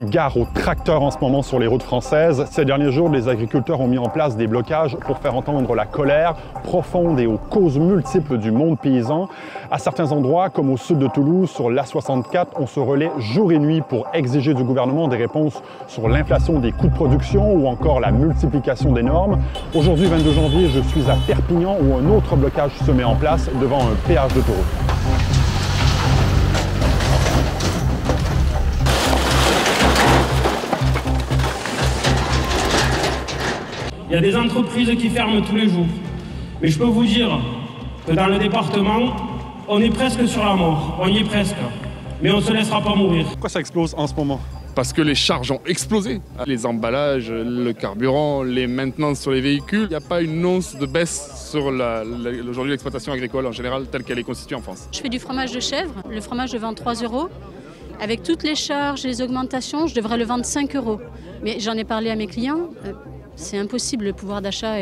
Gare aux tracteurs en ce moment sur les routes françaises. Ces derniers jours, les agriculteurs ont mis en place des blocages pour faire entendre la colère profonde et aux causes multiples du monde paysan. À certains endroits, comme au sud de Toulouse, sur l'A64, on se relaie jour et nuit pour exiger du gouvernement des réponses sur l'inflation des coûts de production ou encore la multiplication des normes. Aujourd'hui, 22 janvier, je suis à Perpignan où un autre blocage se met en place devant un péage d'autoroute. Il y a des entreprises qui ferment tous les jours. Mais je peux vous dire que dans le département, on est presque sur la mort. On y est presque. Mais on ne se laissera pas mourir. Pourquoi ça explose en ce moment? Parce que les charges ont explosé. Les emballages, le carburant, les maintenances sur les véhicules. Il n'y a pas une once de baisse sur aujourd'hui l'exploitation agricole en général telle qu'elle est constituée en France. Je fais du fromage de chèvre. Le fromage, je vends 3 €. Avec toutes les charges et les augmentations, je devrais le vendre 5 €. Mais j'en ai parlé à mes clients. C'est impossible, le pouvoir d'achat,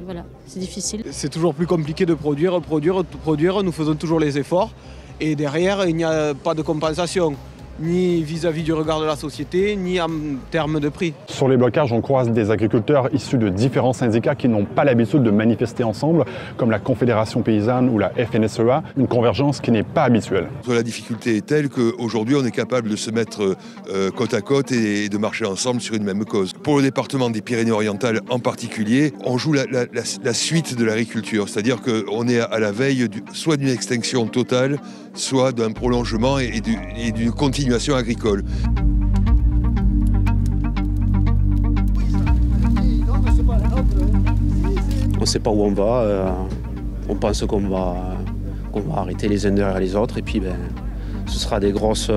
voilà, c'est difficile. C'est toujours plus compliqué de produire, nous faisons toujours les efforts et derrière il n'y a pas de compensation, ni vis-à-vis du regard de la société, ni en termes de prix. Sur les blocages, on croise des agriculteurs issus de différents syndicats qui n'ont pas l'habitude de manifester ensemble, comme la Confédération paysanne ou la FNSEA, une convergence qui n'est pas habituelle. La difficulté est telle qu'aujourd'hui on est capable de se mettre côte à côte et de marcher ensemble sur une même cause. Pour le département des Pyrénées-Orientales en particulier, on joue la suite de l'agriculture, c'est-à-dire qu'on est à la veille soit d'une extinction totale, soit d'un prolongement et d'une continuation agricole. On ne sait pas où on va, on pense qu'on va arrêter les uns derrière les autres et puis ce sera des grosses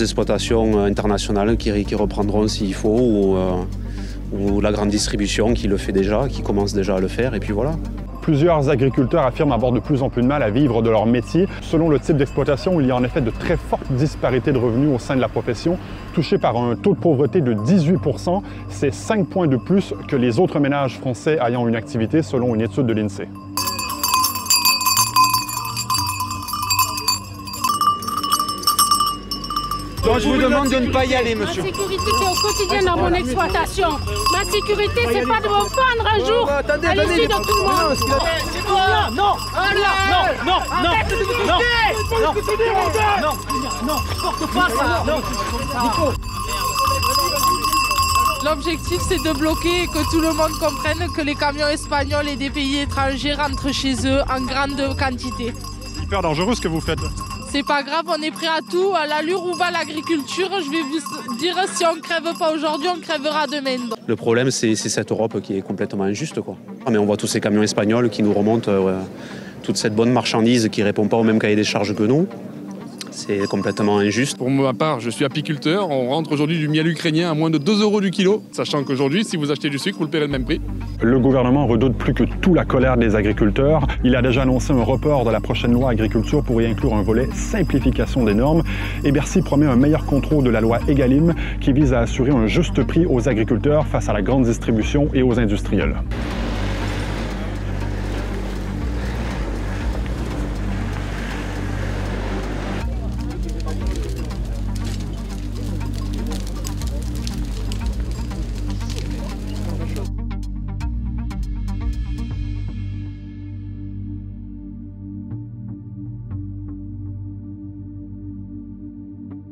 exploitations internationales qui reprendront s'il faut ou la grande distribution qui le fait déjà, qui commence déjà à le faire et puis voilà. Plusieurs agriculteurs affirment avoir de plus en plus de mal à vivre de leur métier. Selon le type d'exploitation, il y a en effet de très fortes disparités de revenus au sein de la profession, touchée par un taux de pauvreté de 18 %. C'est 5 points de plus que les autres ménages français ayant une activité, selon une étude de l'INSEE. Donc je vous demande de ne pas y aller, monsieur. Ma sécurité, c'est au quotidien dans mon exploitation. Ma sécurité, c'est pas de me prendre un jour à l'issue de tout le monde. C'est toi là. Non. Non, porte pas ça. Non. L'objectif, c'est de bloquer et que tout le monde comprenne que les camions espagnols et des pays étrangers rentrent chez eux en grande quantité. C'est hyper dangereux ce que vous faites. C'est pas grave, on est prêt à tout. À l'allure où va l'agriculture, je vais vous dire, si on crève pas aujourd'hui, on crèvera demain. Le problème, c'est cette Europe qui est complètement injuste, quoi. Mais on voit tous ces camions espagnols qui nous remontent toute cette bonne marchandise qui ne répond pas au même cahier des charges que nous. C'est complètement injuste. Pour ma part, je suis apiculteur. On rentre aujourd'hui du miel ukrainien à moins de 2 € du kilo, sachant qu'aujourd'hui, si vous achetez du sucre, vous le paierez le même prix. Le gouvernement redoute plus que tout la colère des agriculteurs. Il a déjà annoncé un report de la prochaine loi agriculture pour y inclure un volet simplification des normes. Et Bercy promet un meilleur contrôle de la loi Egalim qui vise à assurer un juste prix aux agriculteurs face à la grande distribution et aux industriels.